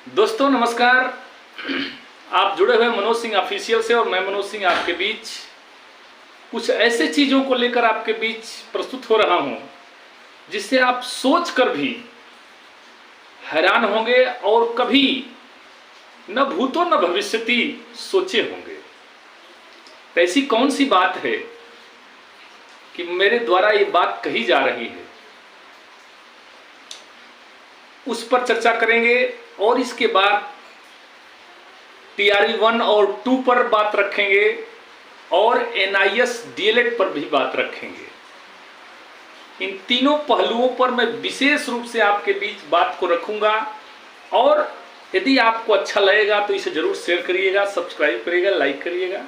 दोस्तों नमस्कार। आप जुड़े हुए मनोज सिंह ऑफिशियल से और मैं मनोज सिंह आपके बीच कुछ ऐसे चीज़ों को लेकर आपके बीच प्रस्तुत हो रहा हूं जिससे आप सोच कर भी हैरान होंगे और कभी न भूतो न भविष्यति सोचे होंगे। तो ऐसी कौन सी बात है कि मेरे द्वारा ये बात कही जा रही है, उस पर चर्चा करेंगे और इसके बाद टीआरई 1 और 2 पर बात रखेंगे और एनआईएस डीएलएड पर भी बात रखेंगे। इन तीनों पहलुओं पर मैं विशेष रूप से आपके बीच बात को रखूंगा और यदि आपको अच्छा लगेगा तो इसे जरूर शेयर करिएगा, सब्सक्राइब करिएगा, लाइक करिएगा।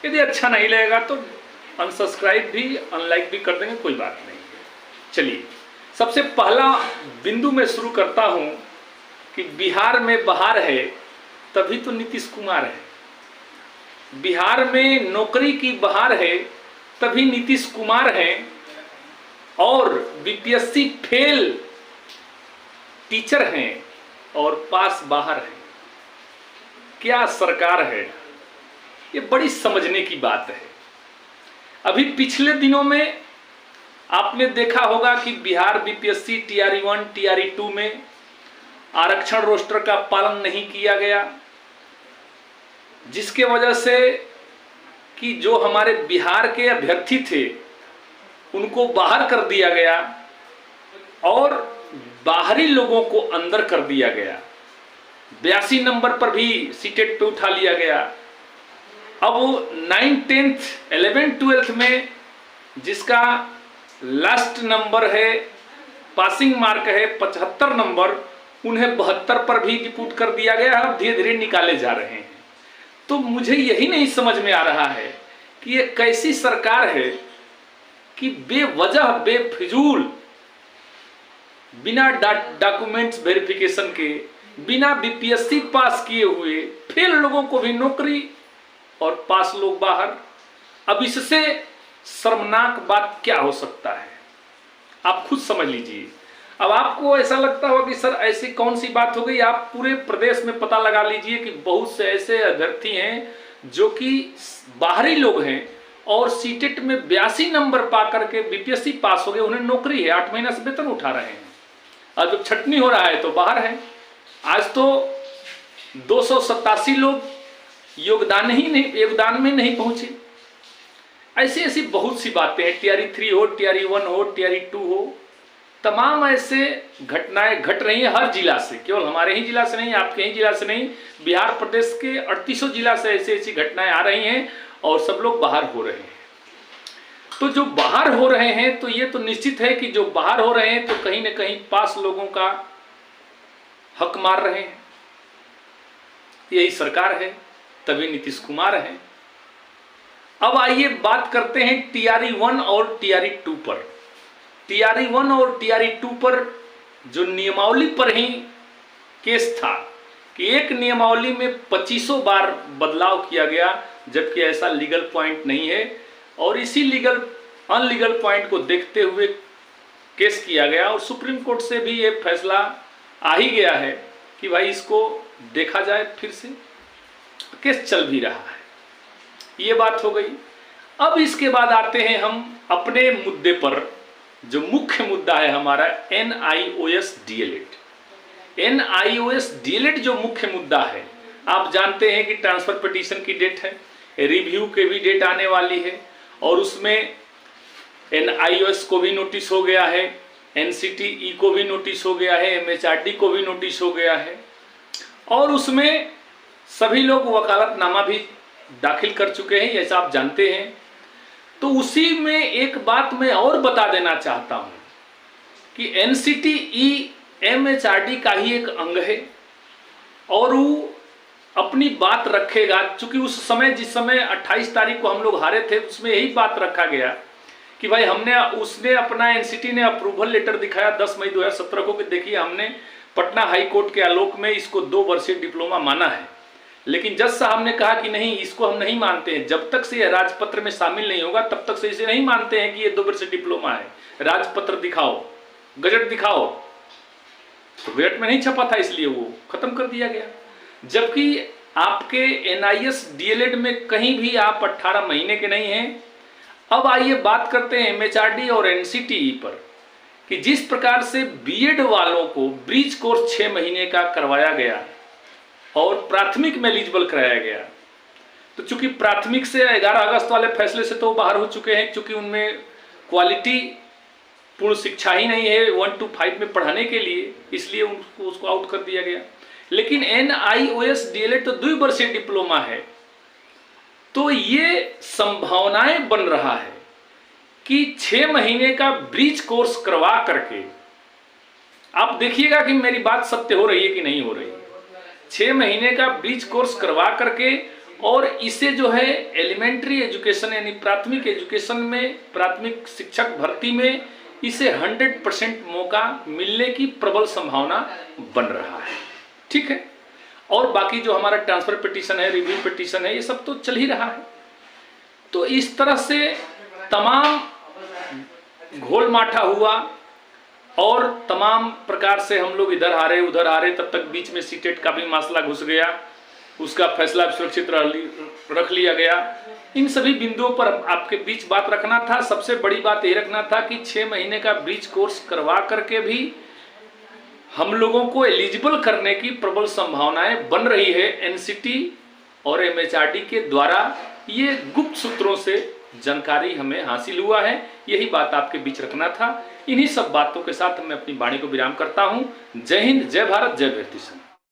यदि अच्छा नहीं लगेगा तो अनसब्सक्राइब भी अनलाइक भी कर देंगे, कोई बात नहीं है। चलिए सबसे पहला बिंदु मैं शुरू करता हूं कि बिहार में बहार है तभी तो नीतीश कुमार है। बिहार में नौकरी की बहार है तभी नीतीश कुमार हैं और बीपीएससी फेल टीचर हैं और पास बाहर हैं। क्या सरकार है, ये बड़ी समझने की बात है। अभी पिछले दिनों में आपने देखा होगा कि बिहार बीपीएससी टीआरई 1 टीआरई 2 में आरक्षण रोस्टर का पालन नहीं किया गया, जिसके वजह से कि जो हमारे बिहार के अभ्यर्थी थे उनको बाहर कर दिया गया और बाहरी लोगों को अंदर कर दिया गया। 82 नंबर पर भी सीटेट पे उठा लिया गया। अब 9th 10th 11th 12th में जिसका लास्ट नंबर है, पासिंग मार्क है 75 नंबर, उन्हें 72 पर भी डिप्यूट कर दिया गया है। धीरे धीरे निकाले जा रहे हैं। तो मुझे यही नहीं समझ में आ रहा है कि ये कैसी सरकार है कि बेवजह बेफिजूल बिना डॉक्यूमेंट्स वेरिफिकेशन के, बिना बीपीएससी पास किए हुए फेल लोगों को भी नौकरी और पास लोग बाहर। अब इससे शर्मनाक बात क्या हो सकता है, आप खुद समझ लीजिए। अब आपको ऐसा लगता होगा कि सर ऐसी कौन सी बात हो गई। आप पूरे प्रदेश में पता लगा लीजिए कि बहुत से ऐसे अभ्यर्थी हैं जो कि बाहरी लोग हैं और सीटेट में 82 नंबर पा करके बीपीएससी पास हो गए, उन्हें नौकरी है, 8 महीना से वेतन उठा रहे हैं। और जब छटनी हो रहा है तो बाहर है। आज तो 287 लोग योगदान में नहीं पहुंचे। ऐसी ऐसी बहुत सी बातें हैं। टीआरई 3 हो, टीआरई 1 हो, टीआरई 2 हो, तमाम ऐसे घटनाएं घट रही हैं हर जिला से। केवल हमारे ही जिला से नहीं, आपके ही जिला से नहीं, बिहार प्रदेश के 3800 जिला से ऐसी ऐसी घटनाएं आ रही हैं और सब लोग बाहर हो रहे हैं। तो जो बाहर हो रहे हैं तो ये तो निश्चित है कि जो बाहर हो रहे हैं तो कहीं ना कहीं पास लोगों का हक मार रहे हैं। यही सरकार है, तभी नीतीश कुमार है। अब आइए बात करते हैं टीआरई 1 और टीआरई 2 पर। टीआरई 1 और टीआरई 2 पर जो नियमावली पर ही केस था कि एक नियमावली में 2500 बार बदलाव किया गया, जबकि ऐसा लीगल पॉइंट नहीं है। और इसी अनलीगल पॉइंट को देखते हुए केस किया गया और सुप्रीम कोर्ट से भी ये फैसला आ ही गया है कि भाई इसको देखा जाए फिर से। केस चल भी रहा है, ये बात हो गई। अब इसके बाद आते हैं हम अपने मुद्दे पर, जो मुख्य मुद्दा है हमारा एनआईओएस डीएलएड। एनआईओएस डीएलएड जो मुख्य मुद्दा है, आप जानते हैं कि ट्रांसफर पिटीशन की डेट है, रिव्यू के भी डेट आने वाली है और उसमें एनआईओएस को भी नोटिस हो गया है, एनसीटीई को भी नोटिस हो गया है, एमएचआरडी को भी नोटिस हो गया है और उसमें सभी लोग वकालतनामा भी दाखिल कर चुके हैं, ऐसा आप जानते हैं। तो उसी में एक बात मैं और बता देना चाहता हूं कि एनसीटीई एमएचआरडी का ही एक अंग है और वो अपनी बात रखेगा। चूंकि उस समय जिस समय 28 तारीख को हम लोग हारे थे, उसमें यही बात रखा गया कि भाई उसने अपना एनसीटी ने अप्रूवल लेटर दिखाया 10 मई 2017 को कि देखिए हमने पटना हाई कोर्ट के आलोक में इसको 2 वर्षीय डिप्लोमा माना है, लेकिन जज साहब ने कहा कि नहीं, इसको हम नहीं मानते हैं। जब तक से यह राजपत्र में शामिल नहीं होगा तब तक से इसे नहीं मानते हैं कि ये 2 वर्षीय डिप्लोमा है। राजपत्र दिखाओ, गजट दिखाओ। तो गजट में नहीं छपा था, इसलिए वो खत्म कर दिया गया। जबकि आपके NIS DLED में कहीं भी आप 18 महीने के नहीं हैं। अब आइए बात करते हैं MHRD और NCTE पर कि जिस प्रकार से BEd वालों को ब्रिज कोर्स 6 महीने का करवाया गया और प्राथमिक में एलिजिबल कराया गया, तो चूंकि प्राथमिक से 11 अगस्त वाले फैसले से तो बाहर हो चुके हैं, क्योंकि उनमें क्वालिटी पूर्ण शिक्षा ही नहीं है 1 to 5 में पढ़ाने के लिए, इसलिए उसको आउट कर दिया गया। लेकिन NIOS DLED तो 2 वर्षीय डिप्लोमा है, तो ये संभावनाएं बन रहा है कि 6 महीने का ब्रिज कोर्स करवा करके, आप देखिएगा कि मेरी बात सत्य हो रही है कि नहीं हो रही है। 6 महीने का ब्रिज कोर्स करवा करके और इसे जो है एलिमेंट्री एजुकेशन यानी प्राथमिक एजुकेशन में, प्राथमिक शिक्षक भर्ती में इसे 100% मौका मिलने की प्रबल संभावना बन रहा है। ठीक है, और बाकी जो हमारा ट्रांसफर पिटीशन है, रिव्यू पिटीशन है, ये सब तो चल ही रहा है। तो इस तरह से तमाम घोल माठा हुआ और तमाम प्रकार से हम लोग इधर हारे उधर हारे, तब तक बीच में सीटेट का भी मसला घुस गया, उसका फैसला सुरक्षित रख लिया गया। इन सभी बिंदुओं पर आपके बीच बात रखना था। सबसे बड़ी बात ये रखना था कि 6 महीने का ब्रिज कोर्स करवा करके भी हम लोगों को एलिजिबल करने की प्रबल संभावनाएं बन रही है NCT और MHRD के द्वारा। ये गुप्त सूत्रों से जानकारी हमें हासिल हुआ है, यही बात आपके बीच रखना था। इन्हीं सब बातों के साथ मैं अपनी वाणी को विराम करता हूं। जय हिंद, जय भारत, जय भारती संघ।